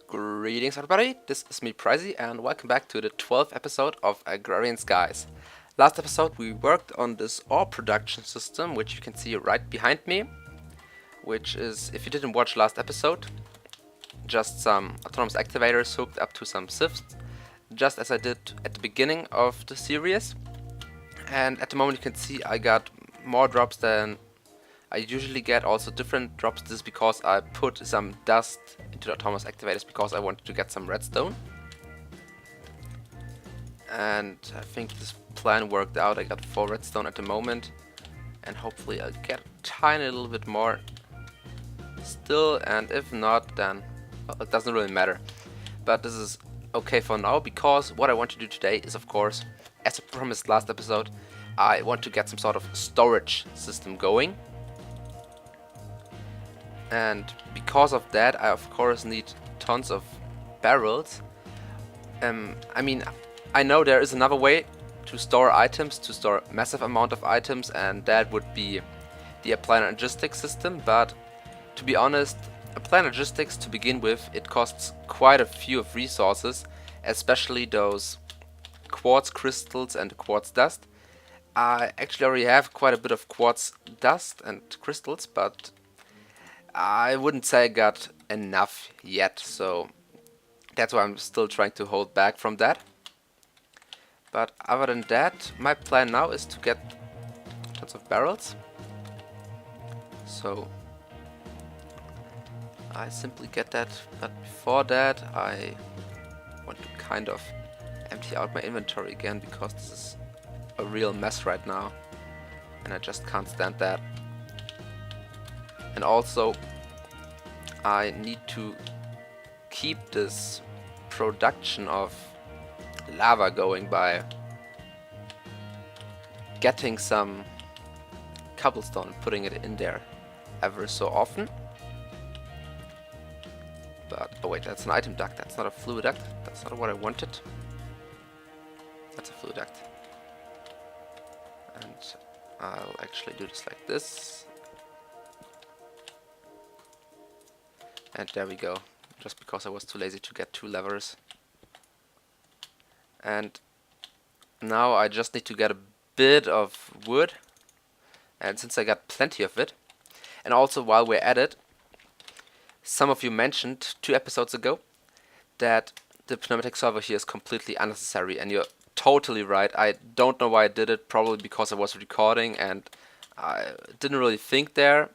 Greetings everybody, this is me preisiHD and welcome back to the 12th episode of Agrarian Skies. Last episode we worked on this ore production system, which you can see right behind me, which is, if you didn't watch last episode, just some autonomous activators hooked up to some sieves, just as I did at the beginning of the series. And at the moment you can see I got more drops than I usually get, also different drops. This is because I put some dust into the autonomous activators because I wanted to get some redstone. And I think this plan worked out. I got 4 redstone at the moment. And hopefully I'll get a tiny little bit more still. And if not, then well, it doesn't really matter. But this is okay for now, because what I want to do today is, of course, as I promised last episode, I want to get some sort of storage system going. And because of that, I of course need tons of barrels. I mean, I know there is another way to store items, to store massive amount of items, and that would be the applied logistics system. But to be honest, applied logistics to begin with, it costs quite a few of resources, especially those quartz crystals and quartz dust. I actually already have quite a bit of quartz dust and crystals, but I wouldn't say I got enough yet, so that's why I'm still trying to hold back from that. But other than that, my plan now is to get tons of barrels. So I simply get that, but before that I want to kind of empty out my inventory again, because this is a real mess right now and I just can't stand that. And also, I need to keep this production of lava going by getting some cobblestone and putting it in there ever so often. But, oh wait, that's an item duct, that's not a fluid duct, that's not what I wanted. That's a fluid duct. And I'll actually do this like this. And there we go, just because I was too lazy to get 2 levers. And now I just need to get a bit of wood, and since I got plenty of it, and also while we're at it, some of you mentioned 2 episodes ago that the pneumatic solver here is completely unnecessary, and you're totally right. I don't know why I did it, probably because I was recording and I didn't really think there.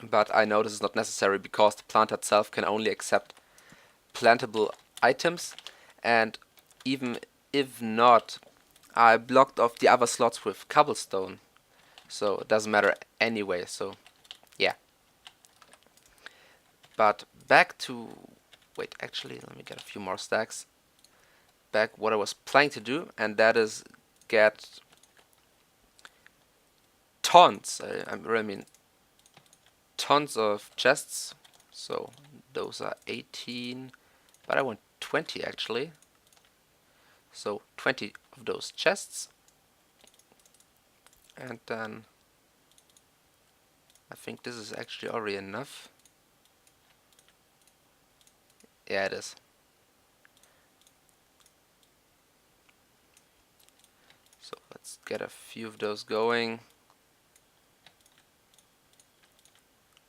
But I know this is not necessary because the plant itself can only accept plantable items, and even if not, I blocked off the other slots with cobblestone, so it doesn't matter anyway, so yeah. But back to, wait, actually let me get a few more stacks. Back what I was planning to do, and that is get tons, I really mean tons of chests. So those are 18, but I want 20 actually. So 20 of those chests, and then I think this is actually already enough. Yeah, it is. So let's get a few of those going.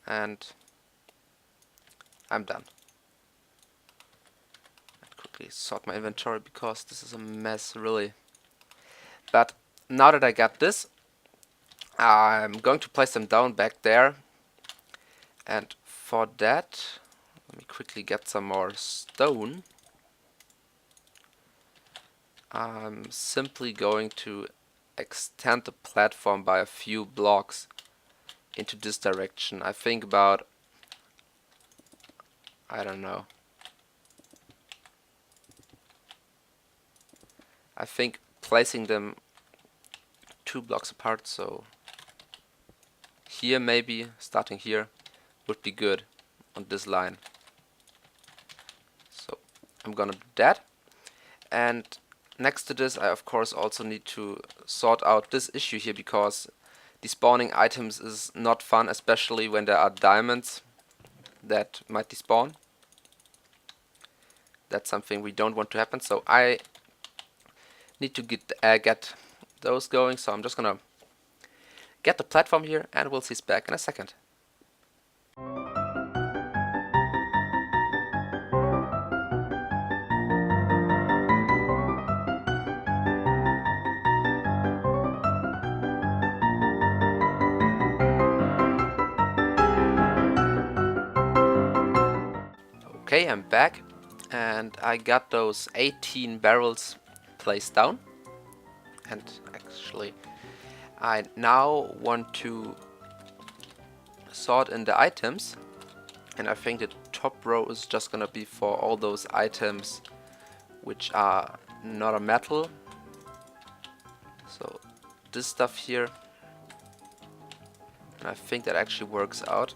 And I'm done. I'll quickly sort my inventory because this is a mess, really. But now that I got this, I'm going to place them down back there. And for that, let me quickly get some more stone. I'm simply going to extend the platform by a few blocks into this direction. I think about, I don't know, I think placing them 2 blocks apart, so here maybe, starting here, would be good on this line. So I'm gonna do that. And next to this I of course also need to sort out this issue here, because despawning items is not fun, especially when there are diamonds that might despawn. that's something we don't want to happen. So I need to get those going. So I'm just gonna get the platform here, and we'll see back in a second. Okay, I'm back, and I got those 18 barrels placed down. And actually, I now want to sort in the items, and I think the top row is just gonna be for all those items which are not a metal. So this stuff here, and I think that actually works out.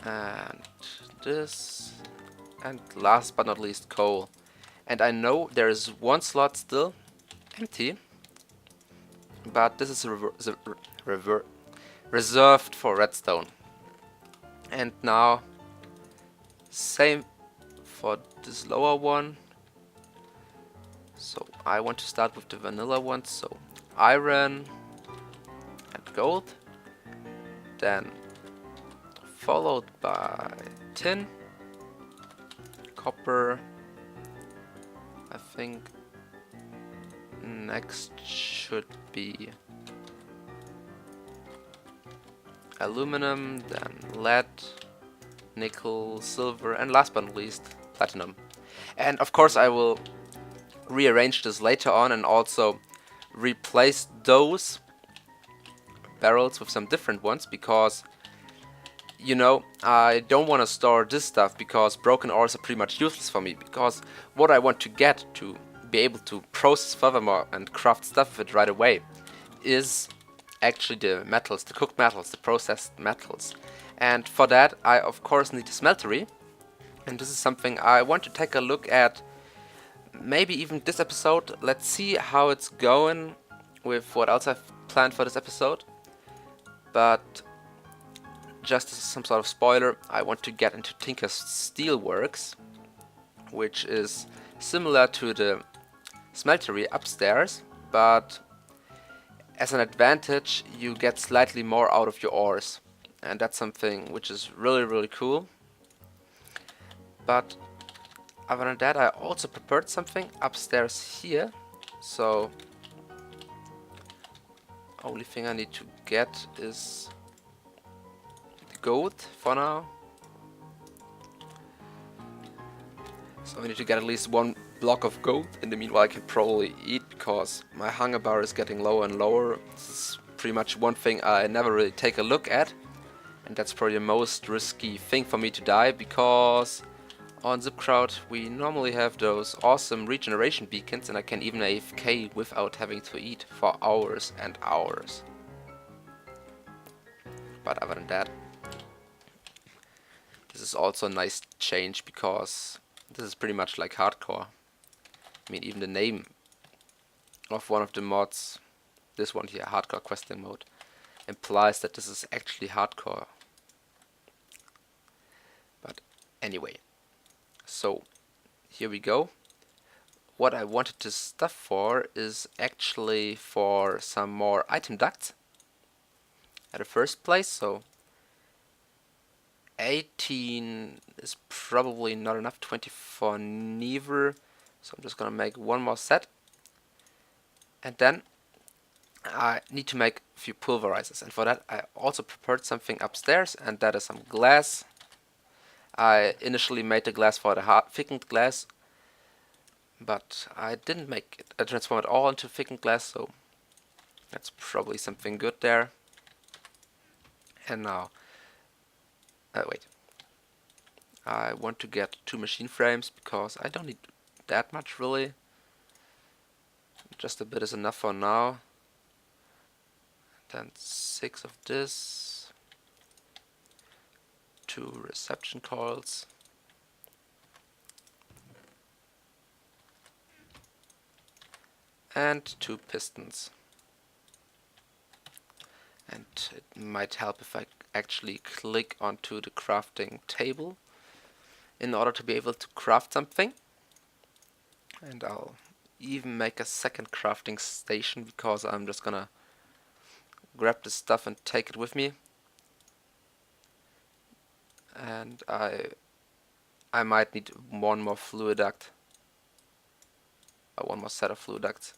And this, and last but not least, coal. And I know there is one slot still empty, but this is reserved for redstone. And now same for this lower one. So I want to start with the vanilla one. So iron and gold, then followed by tin, copper. I think next should be aluminum, then lead, nickel, silver, and last but not least, platinum. And of course I will rearrange this later on and also replace those barrels with some different ones, because you know, I don't want to store this stuff because broken ores are pretty much useless for me, because what I want to get to be able to process furthermore and craft stuff with it right away is actually the metals, the cooked metals, the processed metals. And for that I of course need a smeltery, and this is something I want to take a look at, maybe even this episode. Let's see how it's going with what else I've planned for this episode. But just as some sort of spoiler, I want to get into Tinker's Steelworks, which is similar to the smeltery upstairs, but as an advantage you get slightly more out of your ores, and that's something which is really cool. But other than that, I also prepared something upstairs here, so only thing I need to get is gold for now. So I need to get at least one block of gold. In the meanwhile I can probably eat, because my hunger bar is getting lower and lower. This is pretty much one thing I never really take a look at, and that's probably the most risky thing for me to die, because on ZipKrowd we normally have those awesome regeneration beacons, and I can even AFK without having to eat for hours and hours. But other than that, this is also a nice change, because this is pretty much like hardcore. I mean, even the name of one of the mods, this one here, hardcore questing mode, implies that this is actually hardcore. But anyway, so here we go. What I wanted this stuff for is actually for some more item ducts at the first place. So 18 is probably not enough, 24 neither, so I'm just gonna make one more set, and then I need to make a few pulverizers, and for that I also prepared something upstairs, and that is some glass. I initially made the glass for the thickened glass, but I didn't make it, I transformed it all into thickened glass, so that's probably something good there. And now wait. I want to get 2 machine frames, because I don't need that much really. Just a bit is enough for now. Then 6 of this. 2 reception coils. And 2 pistons. And it might help if I actually click onto the crafting table, in order to be able to craft something. And I'll even make a second crafting station because I'm just gonna grab this stuff and take it with me. And I might need one more fluid duct. One more set of fluid ducts.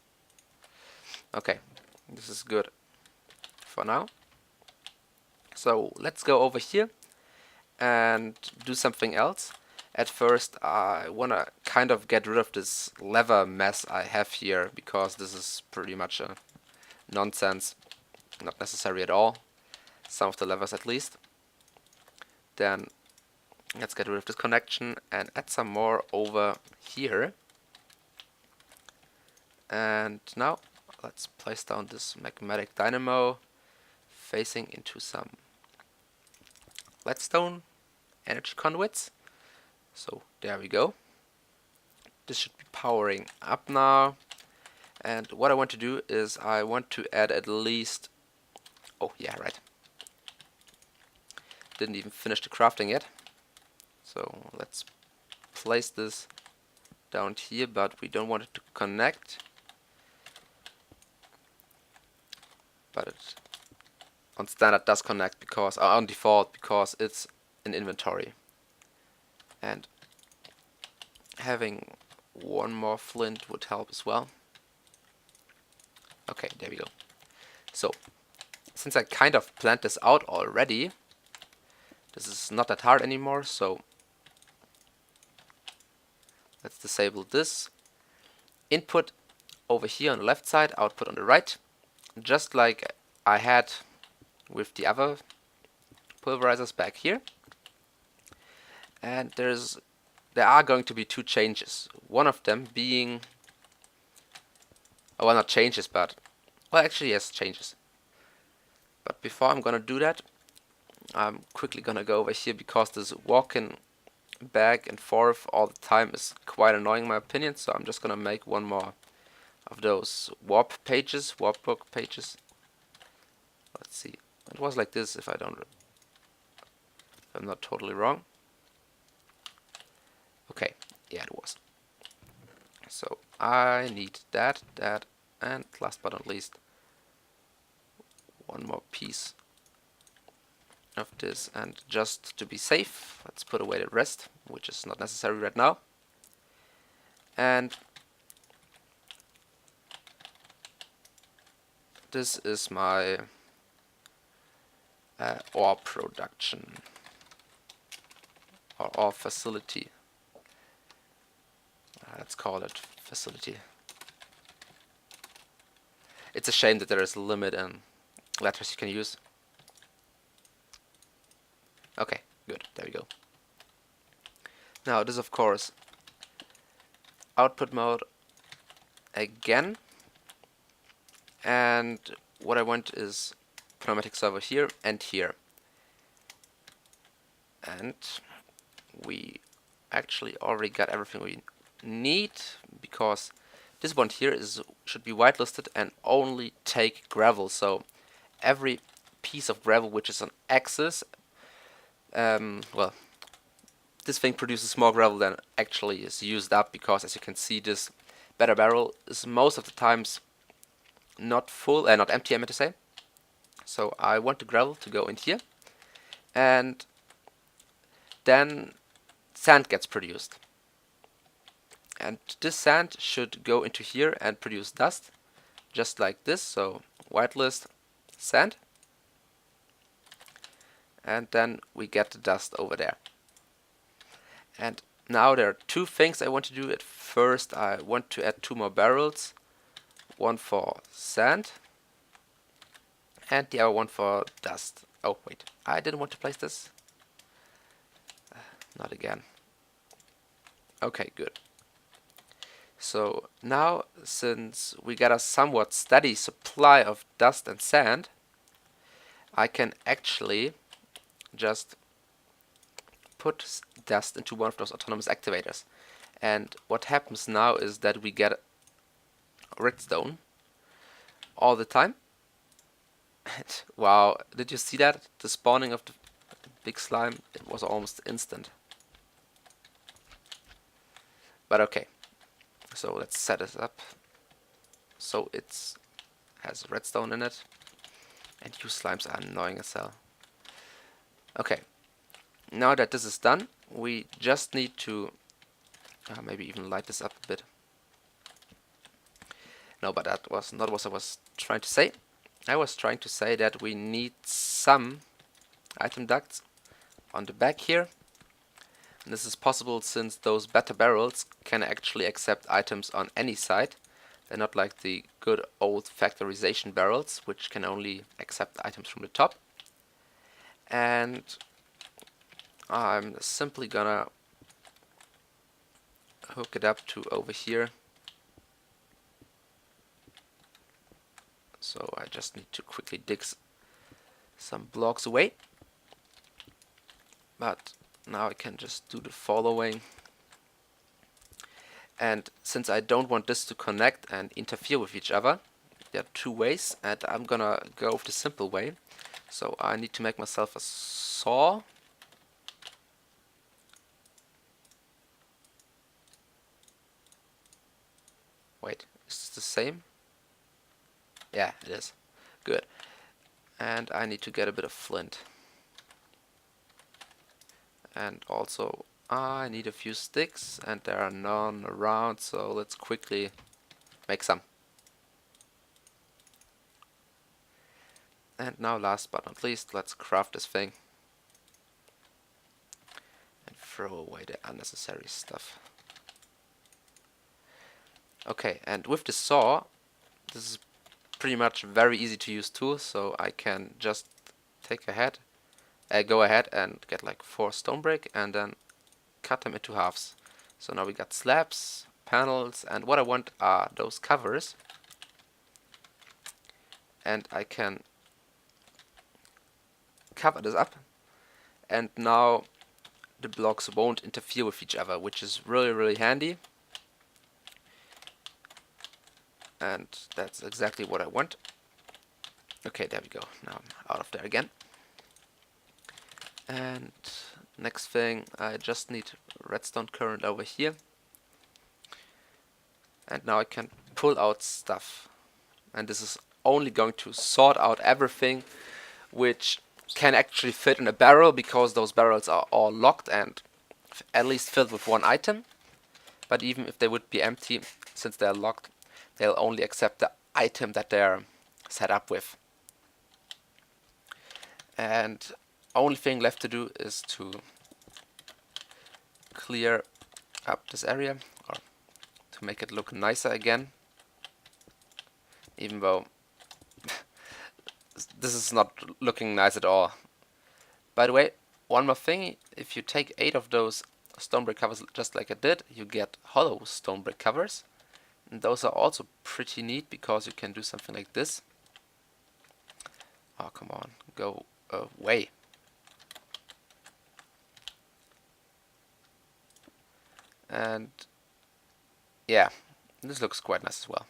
Okay, this is good for now. So let's go over here and do something else. At first I wanna kind of get rid of this leather mess I have here, because this is pretty much a nonsense, not necessary at all, some of the levers at least. Then let's get rid of this connection and add some more over here. And now let's place down this magmatic dynamo facing into some leadstone energy conduits. So there we go. This should be powering up now. And what I want to do is I want to add at least... Oh yeah, right. Didn't even finish the crafting yet. So let's place this down here, but we don't want it to connect. But it on standard does connect because, on default, because it's in inventory. And having one more flint would help as well. Okay, there we go. So, since I kind of planned this out already, this is not that hard anymore, so let's disable this. Input over here on the left side, output on the right, just like I had with the other pulverizers back here. And there are going to be two changes. One of them being, well, not changes, but, well, actually yes, changes. But before I'm gonna do that, I'm quickly gonna go over here, because this walking back and forth all the time is quite annoying in my opinion. So I'm just gonna make one more of those warp book pages. Let's see, it was like this if I'm not totally wrong. Okay, yeah, it was. So I need that, and last but not least, one more piece of this. And just to be safe, let's put away the rest, which is not necessary right now. And this is my ore production, or ore facility. Let's call it facility. It's a shame that there is a limit in letters you can use. Okay, good, there we go. Now this, of course, output mode again. And what I want is pneumatic server here and here. And we actually already got everything we need, because this one here should be whitelisted and only take gravel. So every piece of gravel which is on axis, well, this thing produces more gravel than actually is used up, because as you can see, this better barrel is most of the times not full, not empty, I meant to say. So I want the gravel to go in here, and then sand gets produced. And this sand should go into here and produce dust, just like this. So whitelist sand, and then we get the dust over there. And now there are two things I want to do. At first I want to add 2 more barrels, one for sand and the other one for dust. Oh wait, I didn't want to place this. Not again. Okay, good. So now, since we got a somewhat steady supply of dust and sand, I can actually just put dust into one of those autonomous activators. And what happens now is that we get redstone all the time. Wow, did you see that? The spawning of the big slime, it was almost instant. But okay, so let's set this up so it has redstone in it. And you slimes are annoying as hell. Okay, now that this is done, we just need to maybe even light this up a bit. No, but that was not what I was trying to say. I was trying to say that we need some item ducts on the back here. And this is possible since those better barrels can actually accept items on any side. They're not like the good old factorization barrels, which can only accept items from the top. And I'm simply gonna hook it up to over here. So I just need to quickly dig some blocks away. But now I can just do the following. And since I don't want this to connect and interfere with each other, there are two ways, and I'm gonna go with the simple way. So I need to make myself a saw. Wait, is this the same? Yeah, it is. Good. And I need to get a bit of flint. And also I need a few sticks, and there are none around, so let's quickly make some. And now last but not least, let's craft this thing. And throw away the unnecessary stuff. Okay, and with the saw, this is pretty much a very easy to use tool, so I can just go ahead and get like 4 stone brick and then cut them into halves. So now we got slabs, panels, and what I want are those covers. And I can cover this up, and now the blocks won't interfere with each other, which is really handy. And that's exactly what I want. Okay, there we go. Now I'm out of there again. And next thing, I just need redstone current over here. And now I can pull out stuff. And this is only going to sort out everything which can actually fit in a barrel, because those barrels are all locked and at least filled with one item. But even if they would be empty, since they're locked, they'll only accept the item that they're set up with. And only thing left to do is to clear up this area, or to make it look nicer again, even though this is not looking nice at all. By the way, one more thing, if you take 8 of those stone brick covers just like I did, you get hollow stone brick covers. And those are also pretty neat, because you can do something like this. Oh, come on, go away. And yeah, this looks quite nice as well.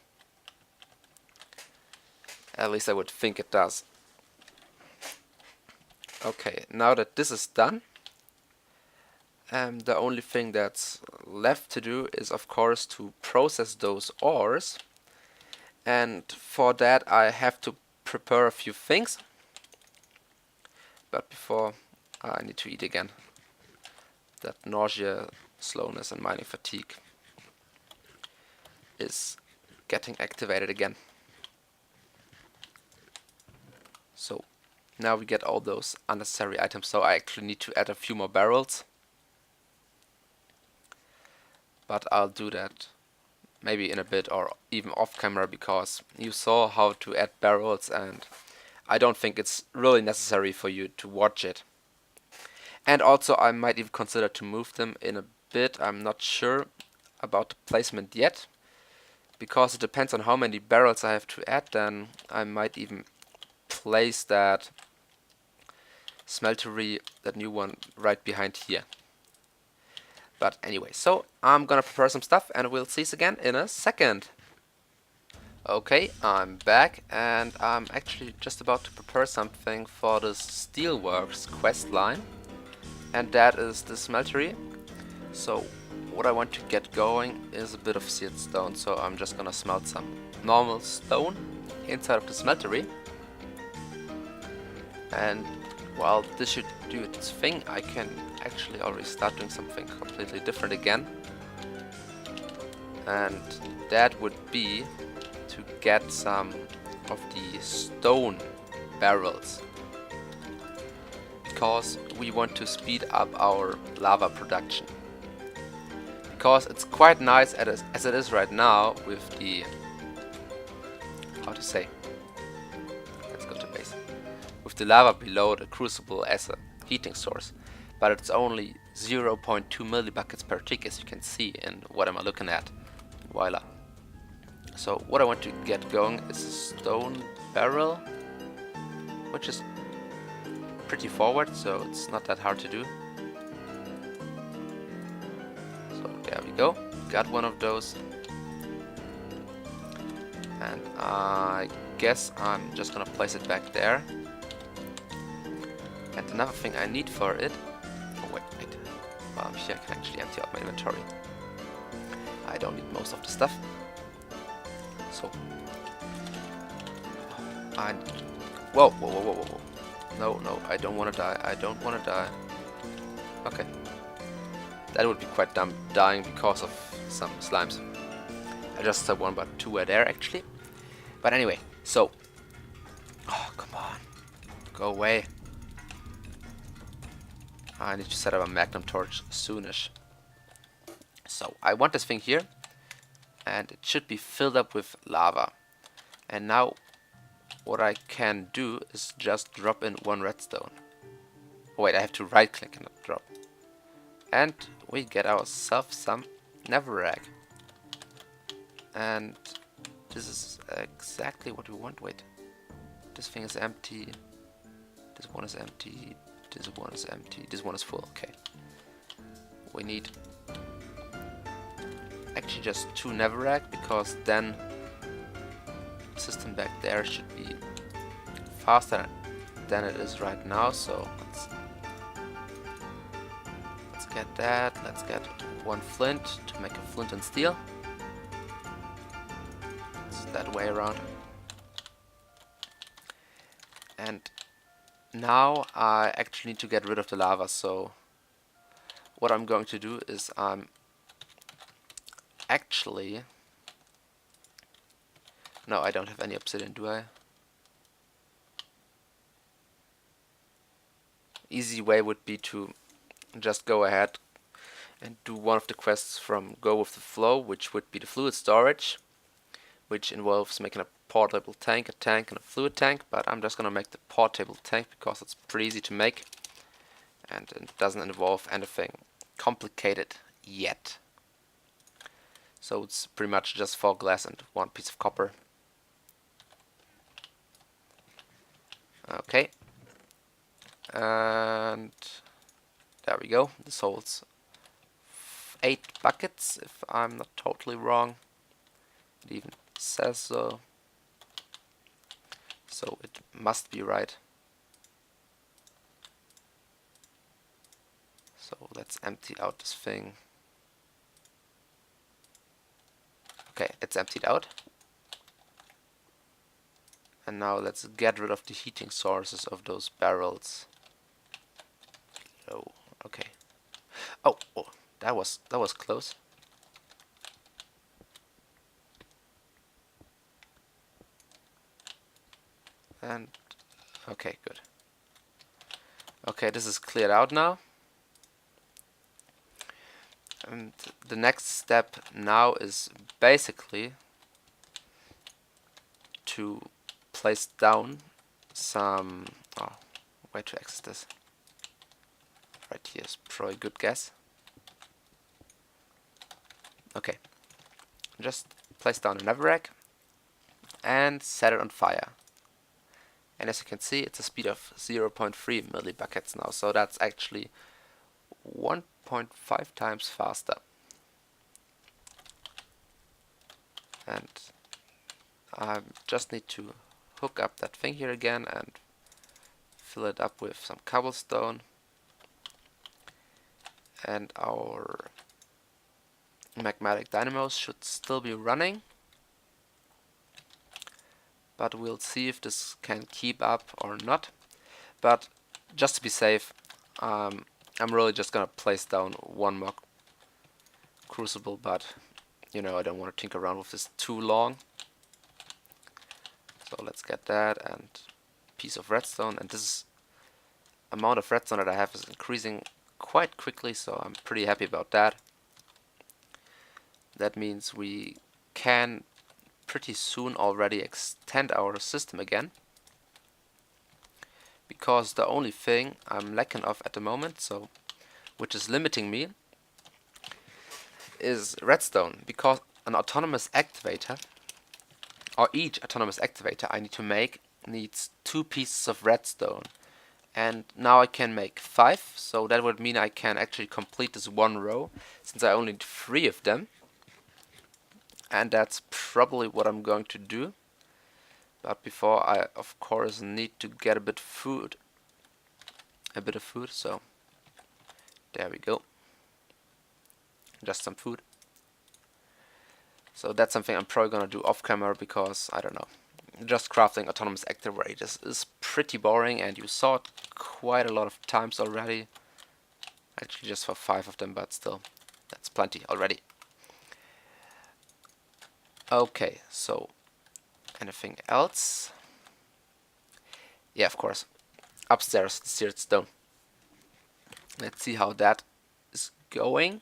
At least I would think it does. Okay, now that this is done, the only thing that's left to do is, of course, to process those ores. And for that I have to prepare a few things. But before, I need to eat again. That nausea, slowness and mining fatigue is getting activated again. So now we get all those unnecessary items, so I actually need to add a few more barrels. But I'll do that maybe in a bit, or even off camera, because you saw how to add barrels and I don't think it's really necessary for you to watch it. And also I might even consider to move them in a bit. I'm not sure about the placement yet, because it depends on how many barrels I have to add. Then I might even place that Smeltery, that new one, right behind here. But anyway, so I'm gonna prepare some stuff and we'll see us again in a second. Okay, I'm back and I'm actually just about to prepare something for the Steelworks quest line. And that is the Smeltery. So what I want to get going is a bit of seared stone, so I'm just gonna smelt some normal stone inside of the smeltery. And while this should do its thing, I can actually already start doing something completely different again. And that would be to get some of the stone barrels, because we want to speed up our lava production. Because it's quite nice as it is right now with the, how to say, let's go to base, with the lava below the crucible as a heating source, but it's only 0.2 millibuckets per tick, as you can see in what am I looking at. Voila. So what I want to get going is a stone barrel, which is pretty forward, so it's not that hard to do. So there we go, got one of those. And I guess I'm just gonna place it back there. And another thing I need for it, oh wait, while I'm here I can actually empty out my inventory. I don't need most of the stuff. So I need, whoa, no, I don't want to die, I don't want to die. Okay, that would be quite dumb, dying because of some slimes. I just saw one, but two were there actually. But anyway, so, oh come on, go away. I need to set up a magnum torch soonish. So I want this thing here, and it should be filled up with lava. And now what I can do is just drop in one redstone. Oh wait, I have to right click and not drop. And we get ourselves some netherrack. And this is exactly what we want. Wait, this thing is empty. This one is empty. This one is empty. This one is full. Okay. We need actually just 2 netherrack, because then the system back there should be faster than it is right now. So let's get that. Let's get 1 flint to make a flint and steel. It's that way around. And now I actually need to get rid of the lava. So what I'm going to do is actually, no, I don't have any obsidian, do I? Easy way would be to just go ahead and do one of the quests from Go With The Flow, which would be the fluid storage, which involves making a portable tank, a tank, and a fluid tank. But I'm just gonna make the portable tank because it's pretty easy to make, and it doesn't involve anything complicated yet. So it's pretty much just 4 glass and 1 piece of copper. Okay. And there we go. This holds 8 buckets, if I'm not totally wrong. It even says so. So it must be right. So let's empty out this thing. Okay, it's emptied out. And now let's get rid of the heating sources of those barrels. Oh, okay. Oh, that was close. And okay, good. Okay, this is cleared out now. And the next step now is basically to place down some, oh, way to access this. Right here is probably a good guess. Okay, just place down a netherrack and set it on fire. And as you can see, it's a speed of 0.3 millibuckets now, so that's actually 1.5 times faster. And I just need to hook up that thing here again and fill it up with some cobblestone. And our magmatic dynamos should still be running, but we'll see if this can keep up or not. But just to be safe, I'm really just gonna place down one more crucible, but you know, I don't want to tinker around with this too long. So let's get that and piece of redstone, and this amount of redstone that I have is increasing quite quickly, so I'm pretty happy about that. That means we can pretty soon already extend our system again, because the only thing I'm lacking of at the moment, so which is limiting me, is redstone, because an autonomous activator, or each autonomous activator I need to make, needs 2 pieces of redstone. And now I can make 5, so that would mean I can actually complete this one row, since I only need 3 of them. And that's probably what I'm going to do. But before, I of course need to get a bit of food, so there we go. Just some food. So that's something I'm probably gonna do off camera, because I don't know, just crafting autonomous activators is pretty boring, and you saw it quite a lot of times already. Actually just for 5 of them, but still, that's plenty already. Okay, so anything else? Yeah, of course. Upstairs, the seared stone. Let's see how that is going.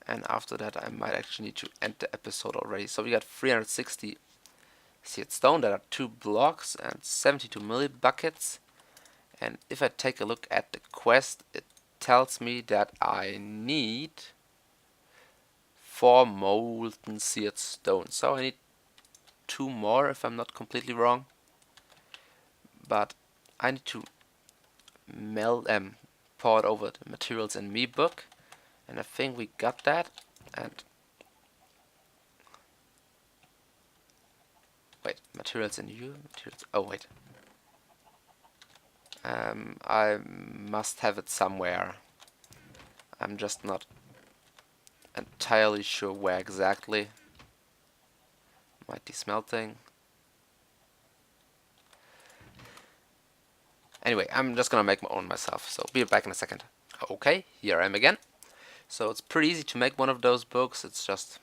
And after that I might actually need to end the episode already. So we got 360 seared stone, that are 2 blocks and 72 milli buckets. And if I take a look at the quest, it tells me that I need 4 molten seared stone. So I need 2 more if I'm not completely wrong. But I need to pour it over the materials in me book. And I think we got that. And wait, materials in you? Materials. Oh wait. I must have it somewhere. I'm just not entirely sure where exactly. Might be smelting. Anyway, I'm just gonna make my own myself, so be back in a second. Okay, here I am again. So it's pretty easy to make one of those books. It's just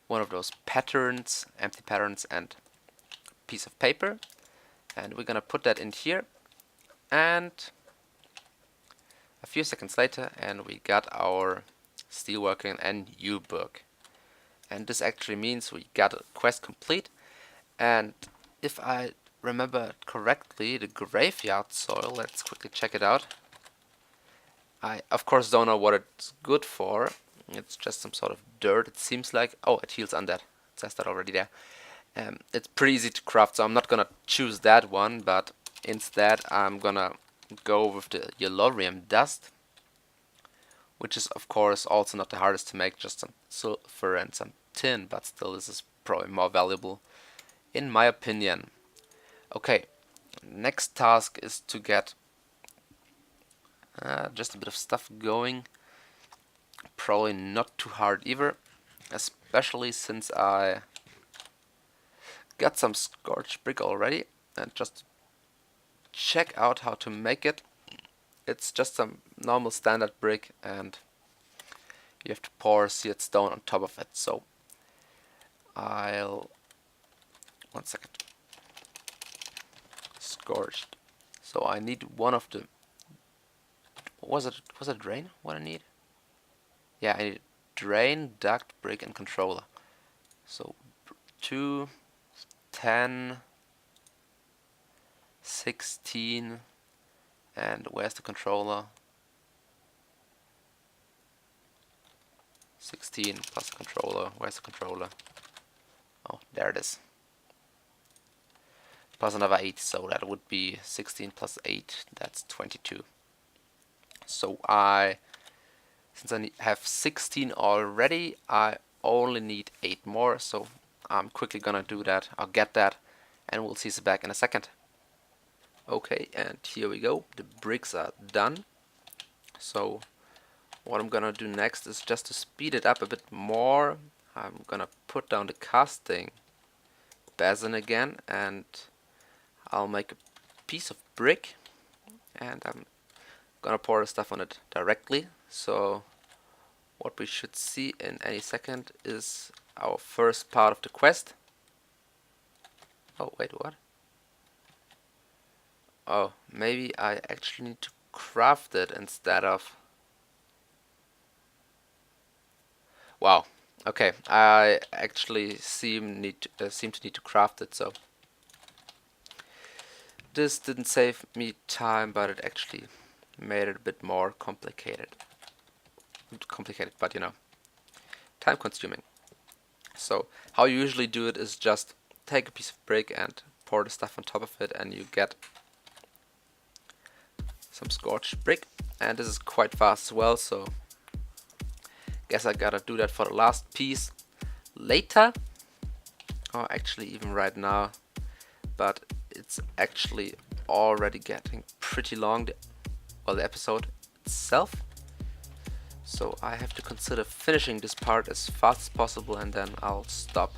one of those patterns, empty patterns, and a piece of paper. And we're gonna put that in here. And a few seconds later, and we got our steelworking and U book. And this actually means we got a quest complete. And if I remember correctly, the graveyard soil, let's quickly check it out. I of course don't know what it's good for. It's just some sort of dirt, it seems like. Oh, it heals undead. It says that already there. It's pretty easy to craft, so I'm not gonna choose that one, but instead I'm gonna go with the yellorium dust, which is of course also not the hardest to make, just some sulfur and some tin, but still this is probably more valuable in my opinion. Okay, next task is to get just a bit of stuff going. Probably not too hard either, especially since I got some scorched brick already. And just check out how to make it. It's just some normal standard brick, and you have to pour seared stone on top of it. So one second. Scorched. So I need one of the, was it drain what I need? Yeah, I need drain, duct, brick, and controller. So 2, 10, 16, and where's the controller? 16 plus the controller. Where's the controller? Oh, there it is. Plus another 8, so that would be 16 plus 8, that's 22. So since I have 16 already, I only need 8 more, so I'm quickly gonna do that. I'll get that, and we'll see you back in a second. Okay, and here we go. The bricks are done. So what I'm gonna do next is just to speed it up a bit more. I'm gonna put down the casting basin again, and I'll make a piece of brick, and I'm gonna pour the stuff on it directly. So what we should see in any second is our first part of the quest. Oh wait, what? Oh, maybe I actually need to craft it instead of... Wow. Okay, I actually seem to need to craft it, so this didn't save me time, but it actually made it a bit more complicated. But you know, time consuming. So how you usually do it is just take a piece of brick and pour the stuff on top of it, and you get some scorched brick. And this is quite fast as well, so guess I gotta do that for the last piece later, or actually even right now. But it's actually already getting pretty long, the episode itself, so I have to consider finishing this part as fast as possible, and then I'll stop.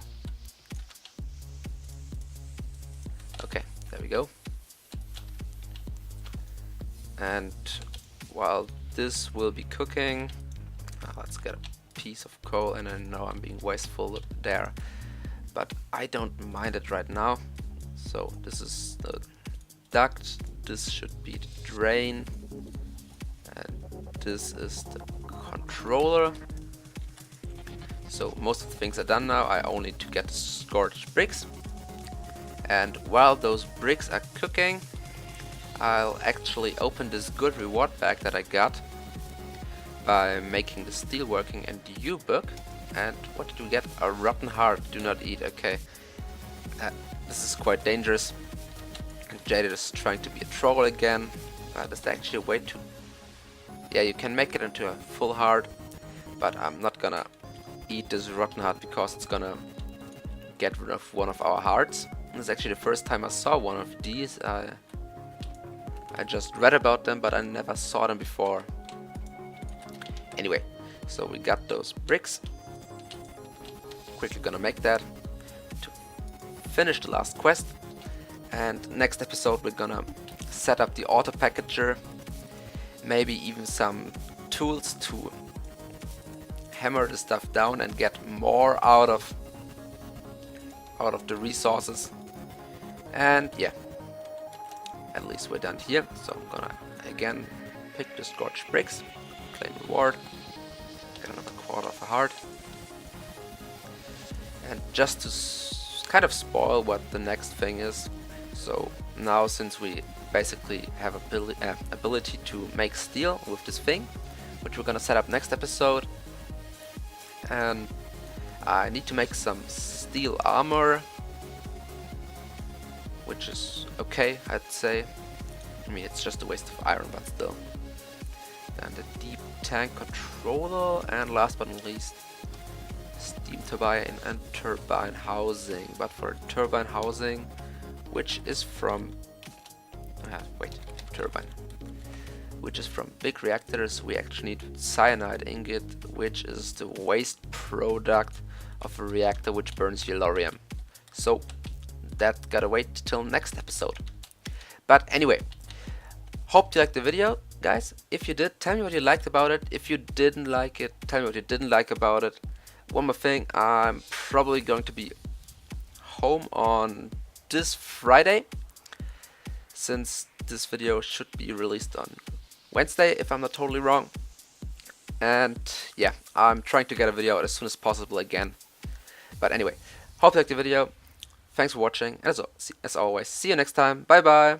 Okay, there we go. And while this will be cooking, let's get a piece of coal, and I know I'm being wasteful there, but I don't mind it right now. So this is the duct, this should be the drain, and this is the controller. So most of the things are done now. I only need to get the scorched bricks, and while those bricks are cooking, I'll actually open this good reward bag that I got by making the steelworking and the U-book. And what did we get? A rotten heart. Do not eat. Okay. This is quite dangerous. And Jaded is trying to be a troll again. There's actually a way to... Yeah, you can make it into a full heart, but I'm not gonna eat this rotten heart because it's gonna get rid of one of our hearts. This is actually the first time I saw one of these. I just read about them, but I never saw them before. Anyway, so we got those bricks. Quickly gonna make that to finish the last quest. And next episode we're gonna set up the auto packager, maybe even some tools to hammer the stuff down and get more out of the resources. And yeah, at least we're done here. So I'm gonna again pick the scorched bricks, claim reward, get another quarter of a heart. And just to kind of spoil what the next thing is, so now since we basically have ability to make steel with this thing, which we're gonna set up next episode, and I need to make some steel armor, which is okay, I'd say. I mean, it's just a waste of iron, but still. And the deep tank controller, and last but not least, steam turbine and turbine housing. But for turbine housing, which is from which is from big reactors, we actually need cyanide ingot, which is the waste product of a reactor which burns yellorium. So that gotta wait till next episode. But anyway, hope you liked the video, guys. If you did, tell me what you liked about it. If you didn't like it, tell me what you didn't like about it. One more thing, I'm probably going to be home on this Friday, since this video should be released on Wednesday, if I'm not totally wrong. And yeah, I'm trying to get a video out as soon as possible again. But anyway, hope you liked the video. Thanks for watching, and as always, see you next time. Bye bye.